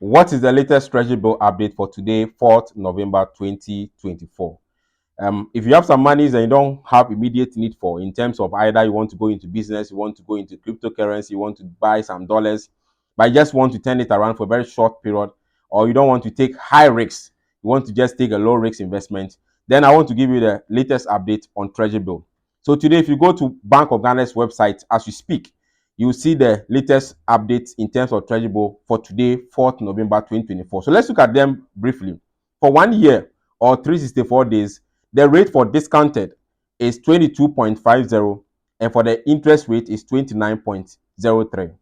What is the latest Treasury Bill update for today, 4th November 2024? If you have some monies and you don't have immediate need for, in terms of either you want to go into business, you want to go into cryptocurrency, you want to buy some dollars, but you just want to turn it around for a very short period, or you don't want to take high risks, you want to just take a low risk investment, then I want to give you the latest update on Treasury Bill. So today, if you go to Bank of Ghana's website as we speak, you see the latest updates in terms of Treasury Bill for today, 4th November 2024. So let's look at them briefly. For 1 year or 364 days, the rate for discounted is 22.50, and for the interest rate is 29.03.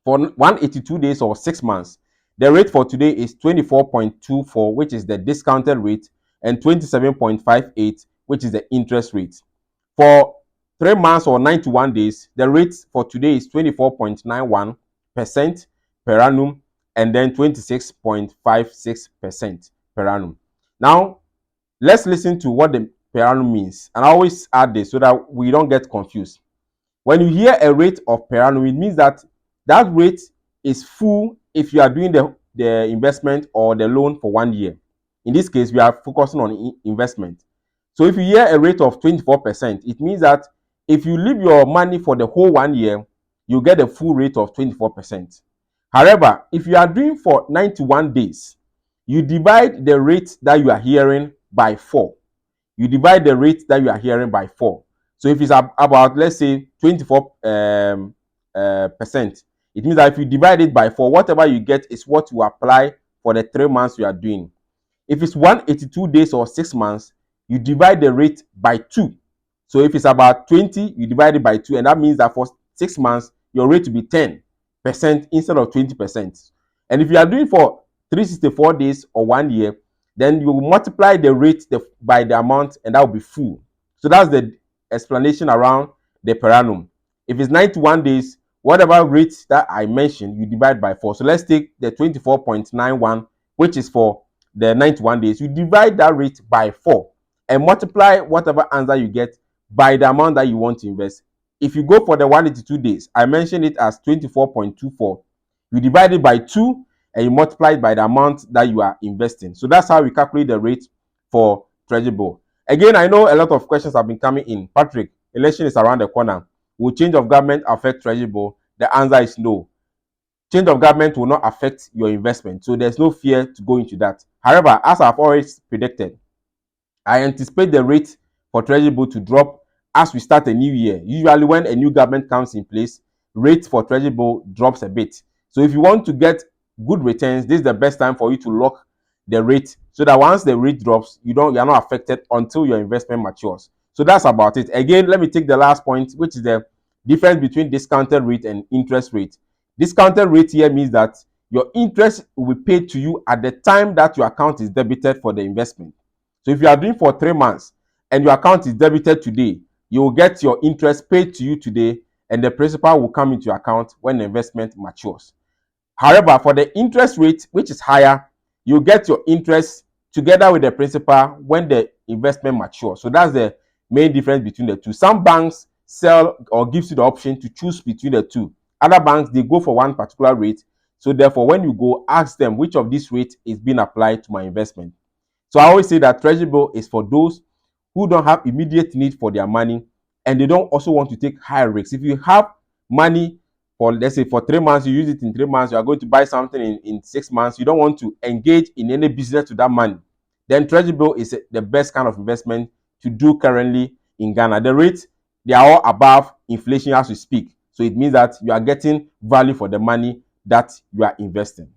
For 182 days or 6 months, the rate for today is 24.24, which is the discounted rate, and 27.58, which is the interest rate. For 3 months or 91 days, the rate for today is 24.91% per annum, and then 26.56% per annum. Now, let's listen to what the per annum means. And I always add this so that we don't get confused. When you hear a rate of per annum, it means that that rate is full if you are doing the investment or the loan for 1 year. In this case, we are focusing on investment. So if you hear a rate of 24%, it means that if you leave your money for the whole 1 year, you get a full rate of 24%. However, if you are doing for 91 days, you divide the rate that you are hearing by 4. You divide the rate that you are hearing by 4. So if it's about, let's say, 24%, it means that if you divide it by 4, whatever you get is what you apply for the 3 months you are doing. If it's 182 days or 6 months, you divide the rate by 2. So if it's about 20, you divide it by 2, and that means that for 6 months, your rate will be 10% instead of 20%. And if you are doing for 364 days or 1 year, then you multiply the rate by the amount, and that will be full. So that's the explanation around the per annum. If it's 91 days, whatever rate that I mentioned, you divide by 4. So let's take the 24.91, which is for the 91 days. You divide that rate by 4 and multiply whatever answer you get by the amount that you want to invest. If you go for the 182 days, I mentioned it as 24.24. You divide it by 2 and you multiply it by the amount that you are investing. So that's how we calculate the rate for Treasury Bill. Again, I know a lot of questions have been coming in. Patrick, election is around the corner. Will change of government affect Treasury Bill? The answer is no. Change of government will not affect your investment, so there's no fear to go into that. However, as I've always predicted, I anticipate the rate for Treasury Bill to drop as we start a new year. Usually when a new government comes in place, rate for Treasury Bill drops a bit. So if you want to get good returns, this is the best time for you to lock the rate, so that once the rate drops, you are not affected until your investment matures. So that's about it. Again, let me take the last point, which is the difference between discounted rate and interest rate. Discounted rate here means that your interest will be paid to you at the time that your account is debited for the investment. So if you are doing for 3 months and your account is debited today, you will get your interest paid to you today, and the principal will come into your account when the investment matures. However, for the interest rate, which is higher, you get your interest together with the principal when the investment matures. So that's the main difference between the two. Some banks sell or gives you the option to choose between the two. Other banks, they go for one particular rate. So therefore, when you go, ask them which of these rates is being applied to my investment. So I always say that Treasury Bill is for those who don't have immediate need for their money, and they don't also want to take high risks. If you have money for, let's say, for 3 months, you use it in 3 months, you are going to buy something in 6 months, you don't want to engage in any business with that money, then Treasury Bill is the best kind of investment to do currently in Ghana. The rates, they are all above inflation as we speak. So it means that you are getting value for the money that you are investing.